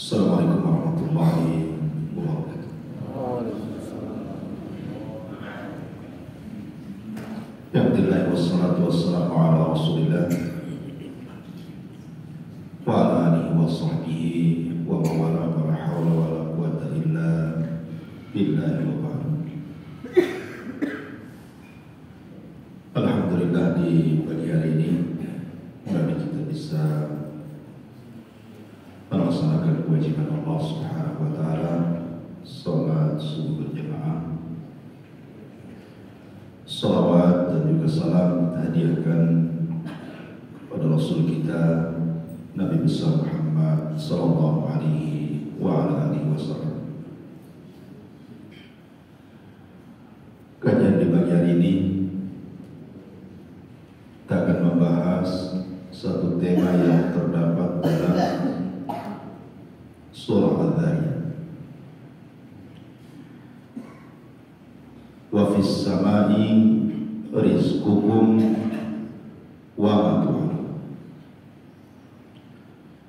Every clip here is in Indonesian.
Assalamualaikum warahmatullahi wabarakatuh. Alhamdulillah wassalatu wassalamu ala Rasulillah wa ala alihi wa sahbihi wa mawala wa la hawla wa la quwwata illa billahi wa ba'd. Alhamdulillah di pagi hari ini kami kita bisa melaksanakan kewajiban Allah Subhanahu wa taala, salat subuh berjamaah. Salawat dan juga salam kita hadiahkan pada Rasul kita Nabi besar Muhammad sallallahu alaihi wa ala alihi wasallam. Kajian di pagi hari ini kita akan membahas satu tema yang terdapat dalam surah Al-Dhariyat. Wa fis samai rizqukum wa ma tu'adun.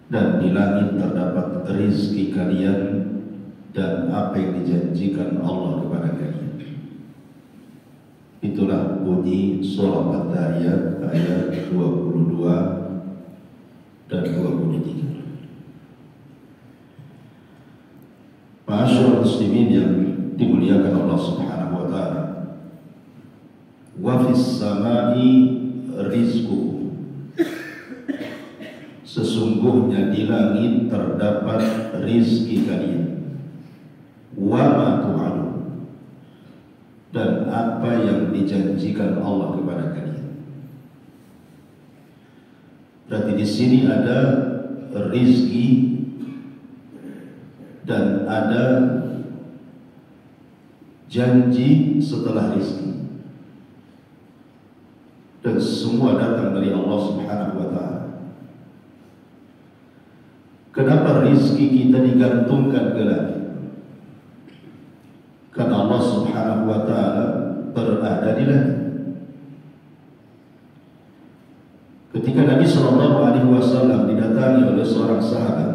Dan di langit terdapat rizki kalian dan apa yang dijanjikan Allah kepada kalian. Itulah bunyi surah Al-Dhariyat ayat 22 dan 23. Ma'asyiral muslimin yang dimuliakan Allah Subhanahu wa taala. Wa fis samai rizqukum. Sesungguhnya di langit terdapat rizki kalian. Wa ma tu'adun. Dan apa yang dijanjikan Allah kepada kalian. Berarti di sini ada rizki dan ada janji setelah rizki, dan semua datang dari Allah Subhanahu wa ta'ala. Kenapa rizki kita digantungkan ke langit? Karena Allah Subhanahu wa ta'ala berada di langit. Ketika Nabi SAW didatangi oleh seorang sahabat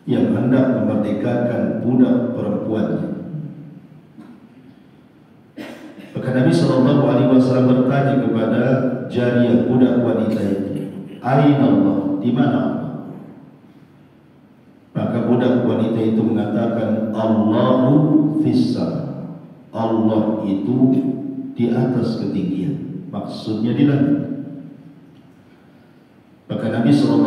yang hendak memerdekakan budak perempuannya, maka Nabi SAW bertanya kepada jariyah budak wanita itu, "Aina Allah?" Di mana Allah? Maka budak wanita itu mengatakan, "Allahu fis-sama." Allah itu di atas ketinggian, maksudnya di langit. Maka Nabi SAW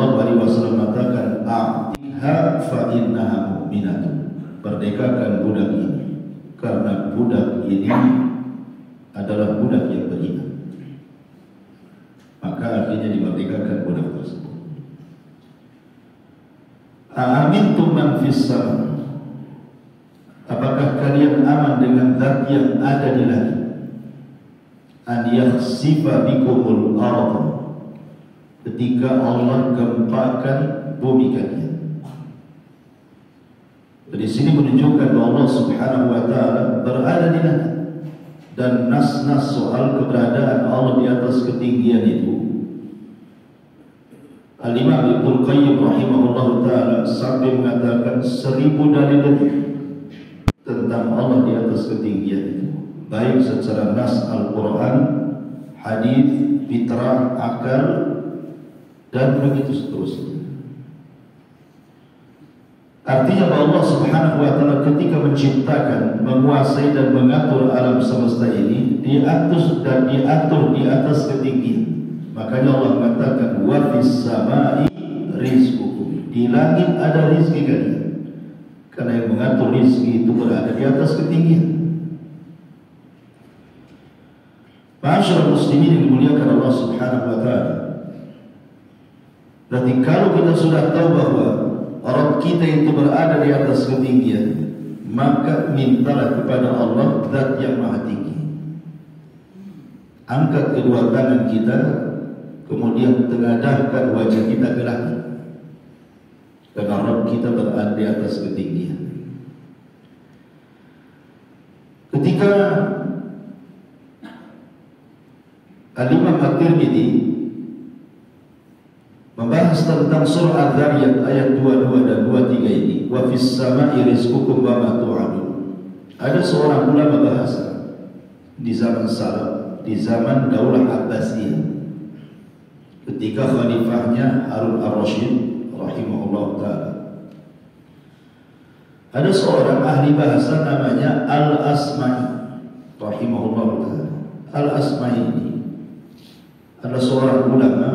mengatakan, "A'tiha fa innaha mu'minatun." Perdekakan budak ini, karena budak ini adalah budak yang beriman. Maka akhirnya dimerdekakan budak tersebut. Aamintum man fis sama. Apakah kalian aman dengan zat yang ada di langit? An yakhsifa bikumul ardh. Ketika Allah gempakan bumi kalian. Di sini menunjukkan bahwa Allah Subhanahu wa taala berada di langit. Dan nas-nas soal keberadaan Allah di atas ketinggian itu, Al-Imam Ibnu Qayyim rahimahullah ta'ala sampai mengatakan 1000 dalil tentang Allah di atas ketinggian itu, baik secara nas Al-Quran, hadis, fitrah, akal, dan begitu seterusnya. Artinya bahwa Allah Subhanahu wa ta'ala ketika menciptakan, menguasai dan mengatur alam semesta ini, diatur dan diatur di atas ketinggian. Makanya Allah mengatakan, "Wa fis samai rizqukum." Di langit ada rizki kalian. Karena yang mengatur rizki itu berada di atas ketinggian. Ma'asyiral muslimin yang dimuliakan Allah Subhanahu wa ta'ala. Berarti kalau kita sudah tahu bahwa Rabb kita itu berada di atas ketinggian, maka mintalah kepada Allah zat yang maha tinggi. Angkat kedua tangan kita, kemudian tengadahkan wajah kita ke langit, karena Rabb kita berada di atas ketinggian. Ketika Al-Imam At-Tirmidzi membahas membahas tentang surah Adz-Dzariyat ayat 22 dan 23 ini, wa fis sama'i rizqukum wa ma tu'adun. Ada seorang ulama bahasa di zaman salaf, di zaman Daulah Abbasiyah, ketika khalifahnya Harun ar-Rasyid rahimahullah ta'ala. Ada seorang ahli bahasa namanya Al-Asma'i rahimahullah ta'ala. Al-Asma'i ini adalah seorang ulama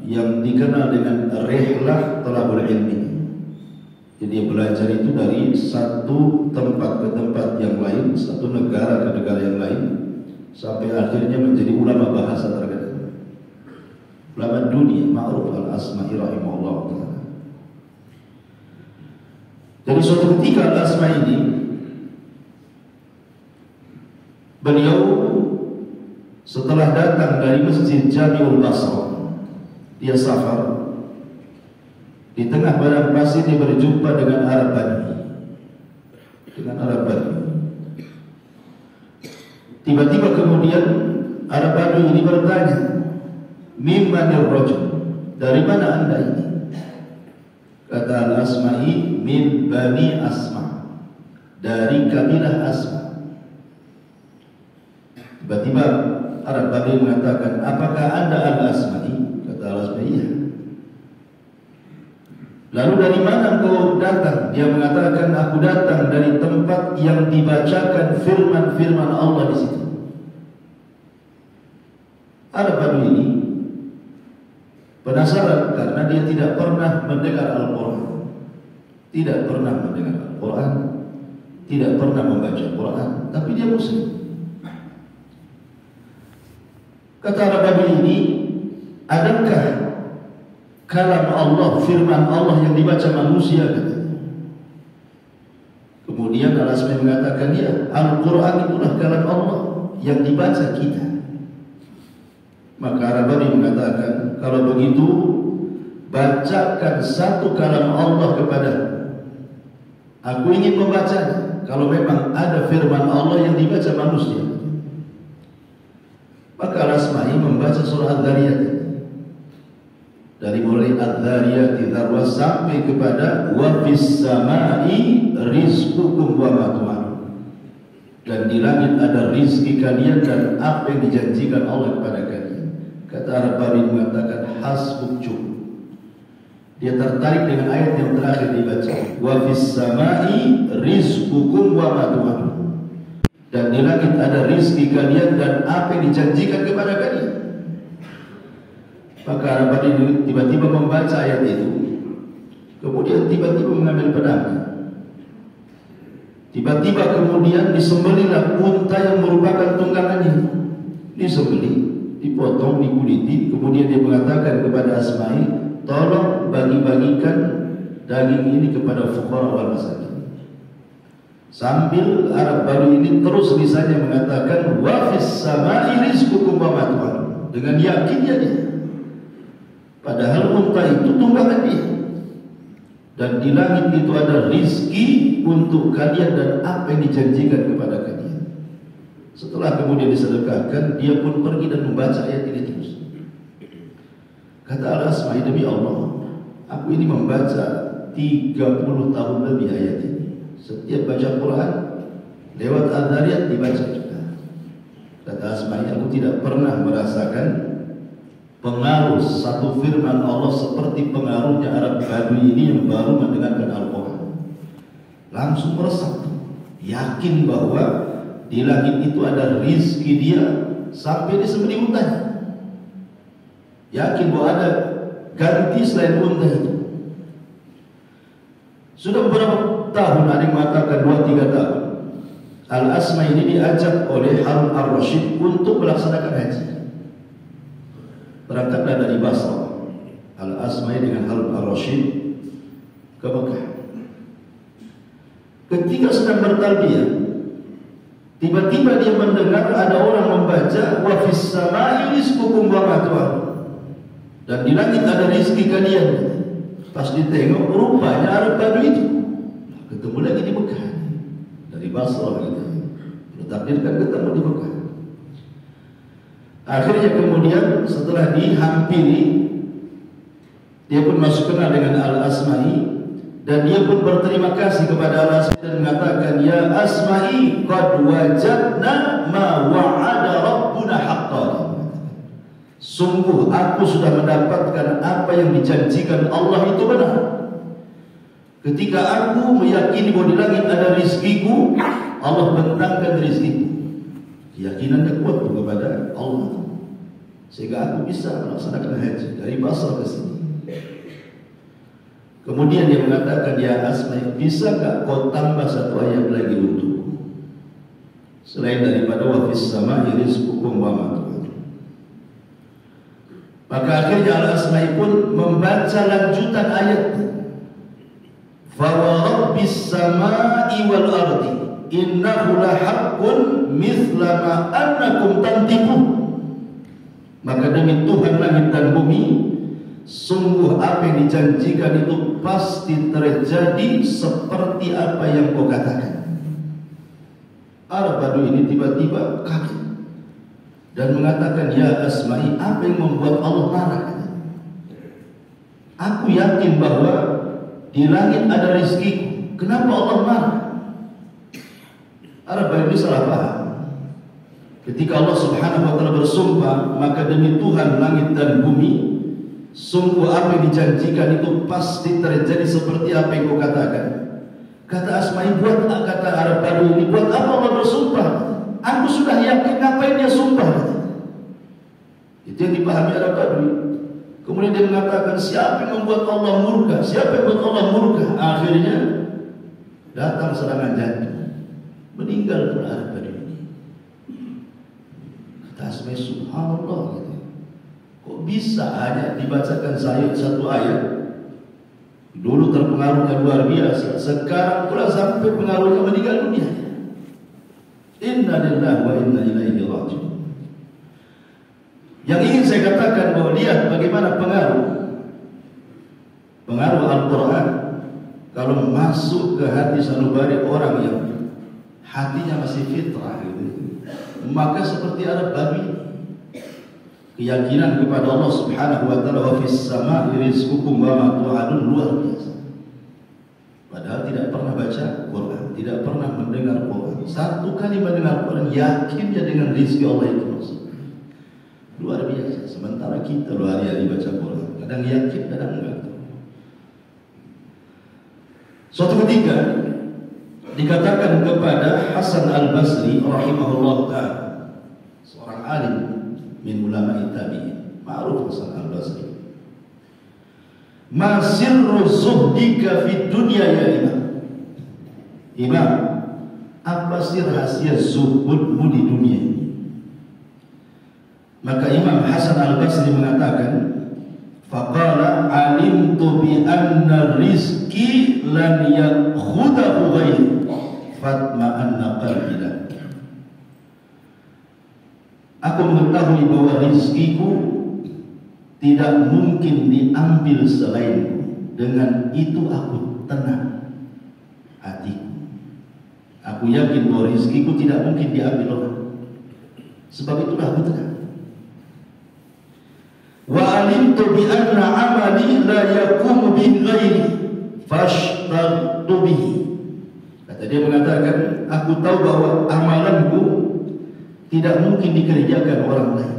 yang dikenal dengan rihlah talabul ilmi. Jadi dia belajar itu dari satu tempat ke tempat yang lain, satu negara ke negara yang lain, sampai akhirnya menjadi ulama bahasa terkenal, ulama dunia, ma'ruf. Al-Asma'i rahimahullah ta'ala. Jadi suatu ketika Al-Asma'i ini, beliau setelah datang dari Masjid Jami'ul Basra, dia safar. Di tengah padang pasir dia berjumpa dengan Arab Badui. Tiba-tiba kemudian Arab Badui ini bertanya, "Mimmanir rajul?" Dari mana anda ini? Kata Al-Asma'i, "Min Bani Asma." Dari kabilah Asma. Tiba-tiba Arab Badui mengatakan, "Apakah anda Al-Asma'i?" Kata Al-Asma'i, "Iya." "Lalu dari mana kau datang?" Dia mengatakan, "Aku datang dari tempat yang dibacakan firman-firman Allah di situ." Arab Badui ini penasaran karena dia tidak pernah mendengar Al-Quran, tidak pernah mendengar Al-Quran, tidak pernah membaca Al-Quran, tapi dia Muslim. Kata Arab Badui ini, "Adakah kalam Allah, firman Allah yang dibaca manusia?" Kemudian Al-Asma'i mengatakan, "Ya, Al-Quran itulah kalam Allah yang dibaca kita." Maka Arab Badui mengatakan, "Kalau begitu, bacakan satu kalam Allah kepada aku, ingin membacanya. Kalau memang ada firman Allah yang dibaca manusia." Maka Al-Asma'i membaca surah Adz-Dzariyat, dari mulai Adz-Dzariyat dzarwa sampai kepada wa fis sama'i rizqukum wa ma tu'adun. Dan di langit ada rizki kalian dan apa yang dijanjikan Allah kepada kalian. Kata Arab Badui mengatakan, hasbuk cukup. Dia tertarik dengan ayat yang terakhir dibaca, wa fis sama'i rizqukum wa ma tu'adun. Dan di langit ada rizki kalian dan apa yang dijanjikan kepada kalian. Maka Arab Badui tiba-tiba membaca ayat itu, kemudian tiba-tiba mengambil pedangnya. Tiba-tiba kemudian disembelihlah unta yang merupakan tunggangannya. Disembelih, dipotong, dikuliti. Kemudian dia mengatakan kepada Asma'i, "Tolong bagi-bagikan daging ini kepada fuqara wal masakin." Sambil Arab Badui ini terus lisannya mengatakan, "Wa fis sama'i rizqukum wa ma tu'adun." Dengan yakinnya dia, padahal unta itu tunggangan dia, dan di langit itu ada rizki untuk kalian dan apa yang dijanjikan kepada kalian. Setelah kemudian disedekahkan, dia pun pergi dan membaca ayat ini terus. Kata Al-Asma'i, "Demi Allah, aku ini membaca 30 tahun lebih ayat ini. Setiap baca Quran lewat Adz-Dzariyat dibaca juga." Kata Asma'i, "Aku tidak pernah merasakan pengaruh satu firman Allah seperti pengaruhnya Arab Badui ini yang baru mendengarkan Al-Quran. Langsung meresap, yakin bahwa di langit itu ada rizki dia sampai disembelih untanya. Yakin bahwa ada ganti selain unta itu. Sudah beberapa tahun, ada yang mengatakan 2-3 tahun, Al-Asma'i ini diajak oleh Harun ar-Rasyid untuk melaksanakan haji. Berangkatlah dari Basra Al-Asma'i dengan Harun ar-Rasyid ke Mekah. Ketika sedang bertalbiyah, tiba-tiba dia mendengar ada orang membaca wa fis sama'i rizqukum wa ma tu'adun. Dan di langit ada rezeki kalian. Pas ditengok, rupanya Arab Badui itu. Ketemu lagi di Mekah. Dari Basra gitu. Ditakdirkan ketemu di Mekah. Akhirnya kemudian setelah dihampiri Dia pun masuk kenal dengan Al-Asma'i, dan dia pun berterima kasih kepada Al-Asma'i dan mengatakan, ya Asma'i, qad wajadna ma wa'ada rabbuna haqqan. Sungguh aku sudah mendapatkan apa yang dijanjikan Allah itu benar. Ketika aku meyakini bahwa di langit ada rizkiku, Allah bentangkan rizkiku. Keyakinannya kuat kepada Allah, sehingga aku bisa melaksanakan haji dari Basrah ke sini. Kemudian dia mengatakan, ya Asma, bisa gak kau tambah satu ayat lagi untukku selain daripada wa fis sama'i rizqukum wa ma tu'adun. Maka akhirnya Al-Asma'i pun membaca lanjutan ayat, fa wa rabbis sama'i wal ardi innahu lahaqqun mithla ma annakum tantiqun. Maka demi Tuhan langit dan bumi, sungguh apa yang dijanjikan itu pasti terjadi seperti apa yang kau katakan. Arab Badu ini tiba-tiba kaget dan mengatakan, ya Asma'i, apa yang membuat Allah marah? Aku yakin bahwa di langit ada rizkiku, kenapa Allah marah? Arab Badu ini salah paham. Ketika Allah Subhanahu wa ta'ala bersumpah, maka demi Tuhan langit dan bumi, sungguh apa yang dijanjikan itu pasti terjadi seperti apa yang kau katakan. Kata Asma'i, buat kata Arab Badu ini, buat apa Allah bersumpah? Aku sudah yakin, ngapain dia sumpah? Itu yang dipahami Arab Badu. Kemudian dia mengatakan, siapa yang membuat Allah murka? Siapa yang membuat Allah murka? Akhirnya datang serangan jantung, meninggal pun Arab Badu ini. Kata Asma'i, subhanallah, gitu. Kok bisa hanya dibacakan satu ayat, dulu terpengaruhnya luar biasa, sekarang pula sampai pengaruhnya meninggal dunia. Inna lillahi wa inna ilaihi raji'un. Yang ingin saya katakan bahwa lihat bagaimana pengaruh Al-Quran kalau masuk ke hati sanubari orang yang hatinya masih fitrah gitu. Maka seperti Arab Babi, keyakinan kepada Allah Subhanahu wa ta'ala, wa fis sama'i rizqukum wa ma tu'adun, luar biasa. Padahal tidak pernah baca Quran, tidak pernah mendengar Quran. Satu kali mendengar Quran, yakin dia dengan rizki Allah itu masuk. Luar biasa. Sementara kita luar hari baca Quran, kadang yakin, kadang enggak. Suatu ketika dikatakan kepada Hasan Al-Basri rahimahullah ta'ala, seorang alim min ulama tabi'in, ma'ruf Hasan Al-Basri, ma sirru zuhdika fid dunya ya imam. Imam, apa sih rahasia zuhudmu di dunia ini? Maka Imam Hasan Al-Basri mengatakan, faqala alimtu bi anna rizqi lan yakhudahu ghairi fatma'anna qalbi. Aku mengetahui bahwa rizkiku tidak mungkin diambil selainku. Dengan itu aku tenang hatiku. Aku yakin bahwa rizkiku tidak mungkin diambil orang. Sebab itulah aku tenang. Wa alimtu bi anna amali la yaqumu bi ghairi fashtartu bihi. Kata dia mengatakan, aku tahu bahwa amalanku tidak mungkin dikerjakan orang lain.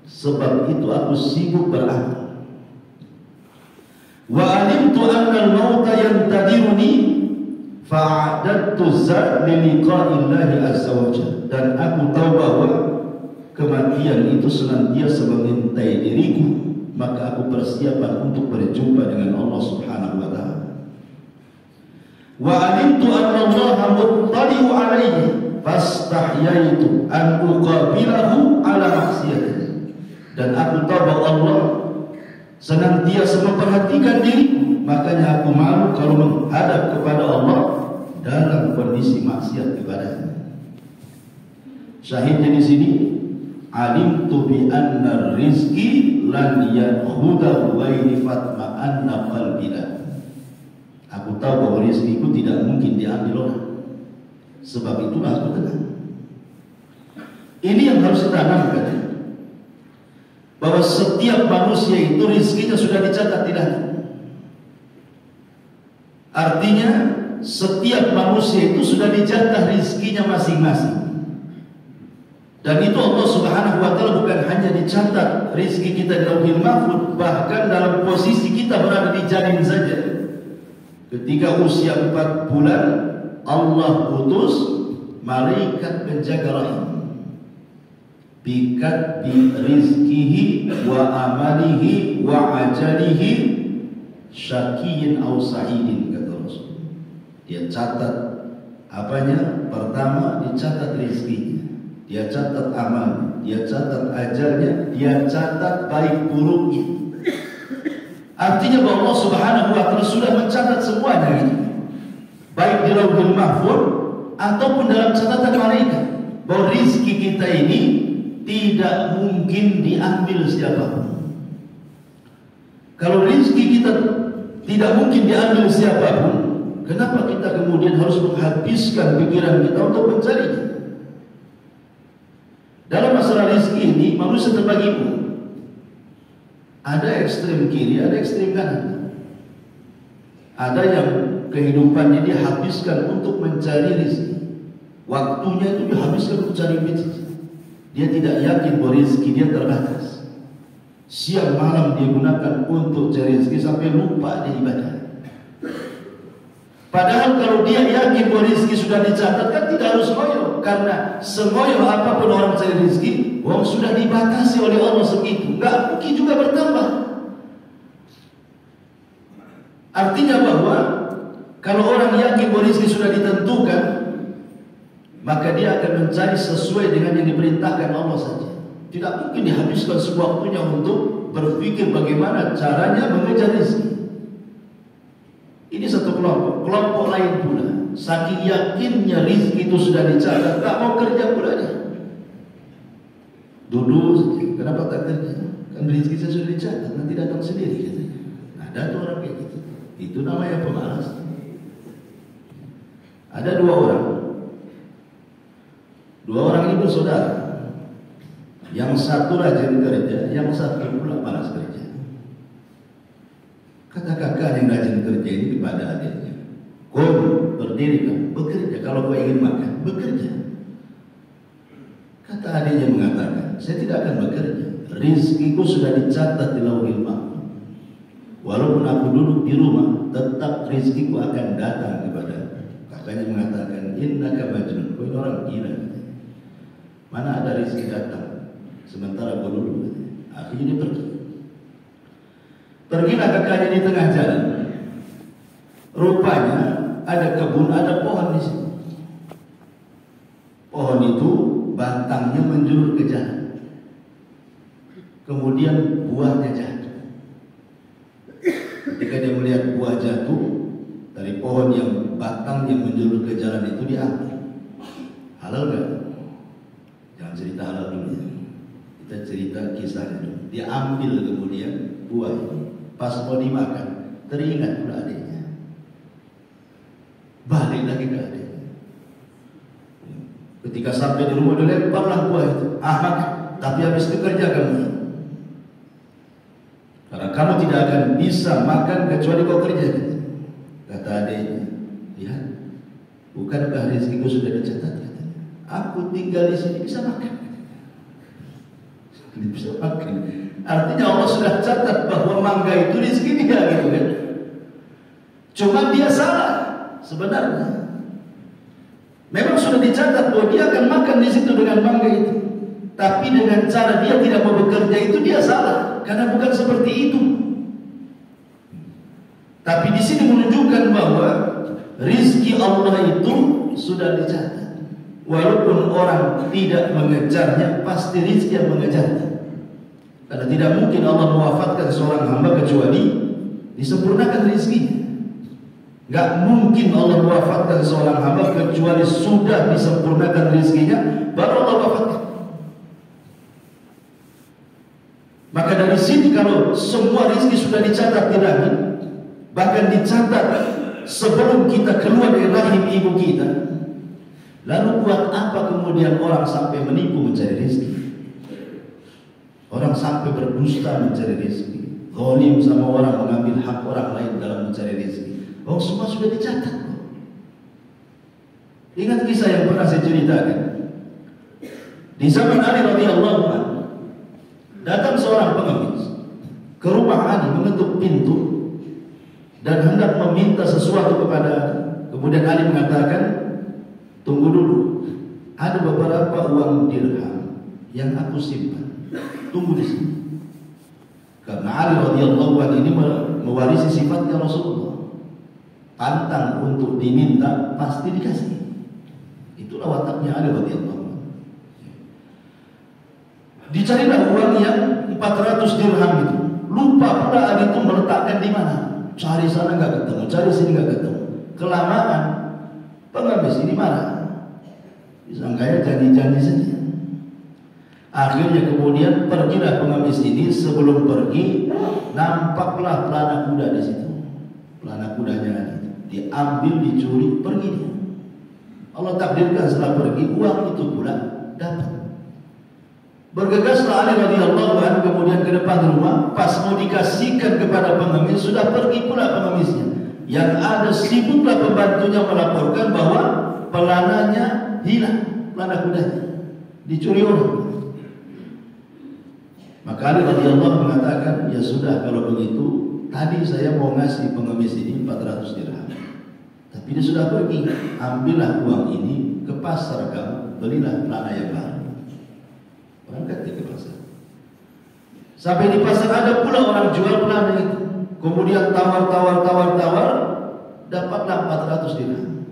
Sebab itu aku sibuk beramal. Wa alimtu anna al-mauta yantadiruni fa'adattu zat li liqa'illahi azza wa jalla. Dan aku tahu bahwa kematian itu senantiasa mengintai diriku, maka aku persiapan untuk berjumpa dengan Allah Subhanahu wa ta'ala. Wa alimtu anna Allah muttali'u alaihi fastahyaitu an uqabilahu ala maksiyatihi. Dan aku tahu bahwa Allah senantiasa memperhatikan diriku, makanya aku malu kalau menghadap kepada Allah dalam kondisi maksiat kepadanya. Syahidnya di sini, alimtu bi anna rizqi lan yakhudahu ghairi fatma'anna qalbina. Aku tahu bahwa rizkiku tidak mungkin diambil orang. Sebab itulah aku tenang. Ini yang harus ditanamkan. bahwa setiap manusia itu rizkinya sudah dicatat di langit. Artinya setiap manusia itu sudah dijatah rizkinya masing-masing. Dan itu Allah Subhanahu wa Ta'ala bukan hanya dicatat rizki kita di Lauhil Mahfuz, bahkan dalam posisi kita berada di janin saja. Ketika usia 4 bulan, Allah utus malaikat penjaga rahim, bikat bi rizkihi wa amalihi wa ajalihi syakiyin aw sa'idin, kata Rasul. Dia catat apanya? Pertama dicatat rizkinya, dia catat amal, dia catat ajalnya, dia catat baik buruknya. Artinya bahwa Allah Subhanahu wa Ta'ala sudah mencatat semuanya gitu. Baik di Lauhul Mahfuz ataupun dalam catatan malaikat, bahwa rizki kita ini tidak mungkin diambil siapapun. Kalau rizki kita tidak mungkin diambil siapapun, kenapa kita kemudian harus menghabiskan pikiran kita untuk mencarinya? Dalam masalah rizki ini manusia terbagi pun. Ada ekstrem kiri, ada ekstrem kanan. Ada yang kehidupannya dia habiskan untuk mencari rizki, waktunya itu dihabiskan untuk cari rizki. Dia tidak yakin bahwa rizki dia terbatas. Siang malam dia gunakan untuk cari rizki sampai lupa dia ibadah. Padahal kalau dia yakin bahwa rizki sudah dicatat, kan tidak harus ngoyo. Karena semoyo apapun orang cari rizki, wong sudah dibatasi oleh Allah segitu, nggak mungkin juga bertambah. Artinya bahwa kalau orang yakin bahwa rizki sudah ditentukan, maka dia akan mencari sesuai dengan yang diperintahkan Allah saja. Tidak mungkin dihabiskan semua waktunya untuk berpikir bagaimana caranya mengejar rizki. Ini satu kelompok. Kelompok lain pula, saking yakinnya rizki itu sudah dicatat, tak mau kerja pula dia. Duduk saja, kenapa tak kerja? Kan rizki saya sudah dicatat, nanti datang sendiri katanya. Ada tuh orang kayak gitu. Itu namanya pemalas. Ada 2 orang. 2 orang ini bersaudara. Yang satu rajin kerja, yang satu pula malas kerja. Kata kakak yang rajin kerja ini kepada adiknya, "Kau berdiri kan, bekerja. Kalau kau ingin makan, bekerja." Kata adiknya mengatakan, "Saya tidak akan bekerja. Rizkiku sudah dicatat di Lauhil Mahfuz. Walaupun aku duduk di rumah, tetap rizkiku akan datang kepada." Kakaknya mengatakan, "Innaka majnun. Kau ini orang gila. Mana ada rizki datang sementara kau duduk?" Akhirnya dia pergi. Pergilah kakaknya di tengah jalan. Rupanya ada kebun, ada pohon di situ. Pohon itu batangnya menjulur ke jalan. Kemudian buahnya jatuh. Ketika dia melihat buah jatuh dari pohon yang batangnya menjulur ke jalan itu, diambil. Halal gak? Jangan cerita halal dulu ya. Kita cerita kisahnya dulu. Dia ambil kemudian buah itu. Pas mau dimakan, teringat pula adiknya. Balik lagi ke adiknya. Ketika sampai di rumah, dia lemparlah buah itu. Makan, tapi habis itu kerja kamu. Karena kamu tidak akan bisa makan kecuali kau kerja. Kata adiknya, lihat, bukankah rizkiku sudah dicatat? Katanya, aku tinggal di sini bisa makan. Bisa makan. Artinya Allah sudah catat bahwa mangga itu rezeki dia gitu kan. Cuma dia salah sebenarnya. Memang sudah dicatat bahwa dia akan makan di situ dengan mangga itu. Tapi dengan cara dia tidak mau bekerja itu dia salah, karena bukan seperti itu. Tapi di sini menunjukkan bahwa rizki Allah itu sudah dicatat. Walaupun orang tidak mengejarnya, pasti rizki yang mengejarnya. Karena tidak mungkin Allah mewafatkan seorang hamba kecuali disempurnakan rizkinya. Gak mungkin Allah mewafatkan seorang hamba kecuali sudah disempurnakan rizkinya, baru Allah wafatkan. Maka dari sini kalau semua rizki sudah dicatat di rahim, bahkan dicatat sebelum kita keluar dari rahim ibu kita, lalu buat apa kemudian orang sampai menipu mencari rizki? Orang orang sampai berdusta mencari rezeki, zalim sama orang, mengambil hak orang lain dalam mencari rezeki. Oh, semua sudah dicatat. Ingat kisah yang pernah saya ceritakan. Di zaman Ali radhiyallahu anhu, datang seorang pengemis ke rumah Ali, mengetuk pintu dan hendak meminta sesuatu kepada Ali. Kemudian Ali mengatakan, tunggu dulu, ada beberapa uang dirham yang aku simpan, tunggu di sini. Karena Ali radhiyallahu anhu ini mewarisi sifatnya Rasulullah, pantang untuk diminta pasti dikasih. Itulah wataknya Ali radhiyallahu anhu. Dicarilah uang yang 400 dirham itu. Lupa pula Ali itu meletakkan di mana. Cari sana nggak ketemu, cari sini nggak ketemu. Kelamaan pengemis ini marah. Disangkanya janji-janji saja. Akhirnya kemudian pergilah pengemis ini. Sebelum pergi, nampaklah pelana kuda di situ. Pelana kudanya Ali diambil, dicuri, pergi dia. Allah takdirkan setelah pergi, uang itu pula dapat. Bergegaslah Ali radhiyallahu anhu kemudian ke depan rumah. Pas mau dikasihkan kepada pengemis, sudah pergi pula pengemisnya. Yang ada sibuklah pembantunya melaporkan bahwa pelananya hilang, pelana kudanya dicuri orang. Maka Ali radhiyallahu mengatakan, ya sudah kalau begitu, tadi saya mau ngasih pengemis ini 400 dirham, tapi dia sudah pergi. Ambillah uang ini ke pasar kamu, belilah pelana yang baru. Berangkat dia ke pasar. Sampai di pasar ada pula orang jual pelana itu. Kemudian tawar, dapatlah 400 dirham.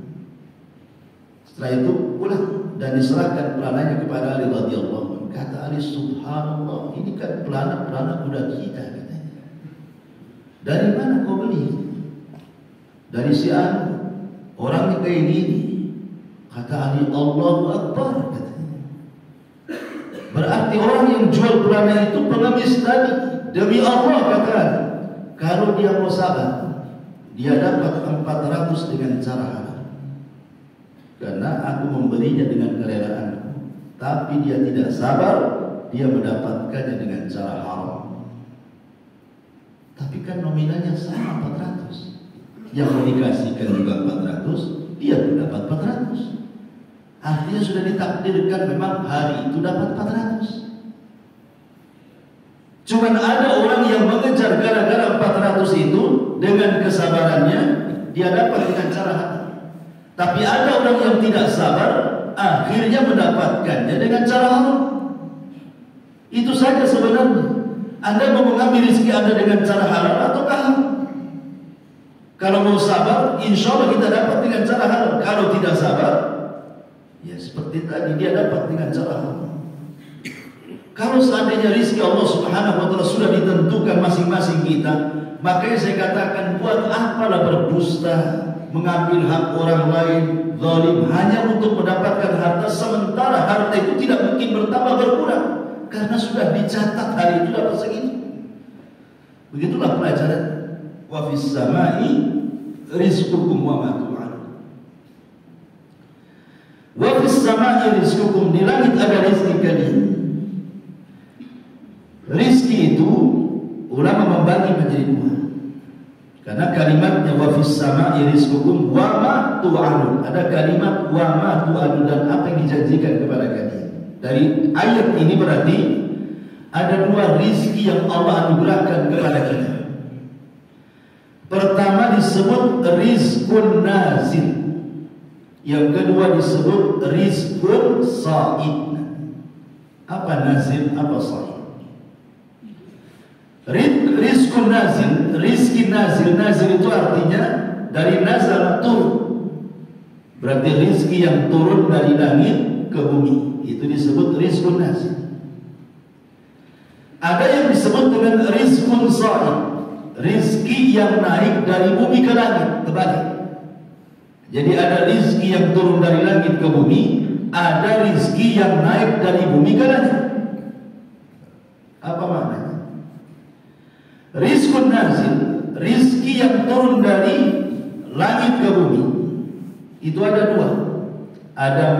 Setelah itu pulang dan diserahkan pelananya kepada Ali radhiyallahu anhu. Kata Ali, subhanallah, ini kan pelana kuda kita, katanya. Dari mana kau beli? Dari si Anu, orangnya kayak gini. Kata Ali, Allahu Akbar, katanya. Berarti orang yang jual pelana itu pengemis tadi. Demi Allah, kata Ali, kalau dia mau sabar, dia dapat 400 dengan cara halal. Karena aku memberinya dengan kerelaanku. Tapi dia tidak sabar, dia mendapatkannya dengan cara haram. Tapi kan nominalnya sama 400. Yang mau dikasihkan juga 400, dia mendapat 400. Artinya sudah ditakdirkan memang hari itu dapat 400. Cuman ada orang yang mengejar gara-gara 400 itu dengan kesabarannya, dia dapat dengan cara halal. Tapi ada orang yang tidak sabar, akhirnya mendapatkannya dengan cara haram. Itu saja sebenarnya. Anda mau mengambil rezeki Anda dengan cara halal atau haram? Kalau mau sabar, insya Allah kita dapat dengan cara halal. Kalau tidak sabar, ya seperti tadi, dia dapat dengan cara haram. Kalau seandainya rezeki Allah Subhanahu wa Ta'ala sudah ditentukan masing-masing kita, makanya saya katakan, buat apalah berdusta, mengambil hak orang lain, zalim, hanya untuk mendapatkan harta, sementara harta itu tidak mungkin bertambah berkurang karena sudah dicatat hari itu dapat segini. Begitulah pelajaran. Wa fis samai rizqukum wa ma tu'adun. Wa fis samai rizqukum, di langit ada rezeki kalian. Rizki itu ulama membagi menjadi dua. Karena kalimatnya wa fis sama'i rizqukum wa ma tu'adun. Ada kalimat wa ma tu'adun, dan apa yang dijanjikan kepada kalian. Dari ayat ini berarti ada dua rizki yang Allah anugerahkan kepada kita. Pertama disebut rizqun nazil. Yang kedua disebut rizqun sa'id. Apa nazil, apa sa'id? Rizqun nazil, rizki nazil. Nazil itu artinya dari nazal, turun. Berarti rizki yang turun dari langit ke bumi, itu disebut rizqun nazil. Ada yang disebut dengan rizqun sa'id, rizki yang naik dari bumi ke langit, terbalik. Jadi ada rizki yang turun dari langit ke bumi, ada rizki yang naik dari bumi ke langit. Apa maknanya? Rizqun nazil, rizki yang turun dari langit ke bumi, itu ada dua. Ada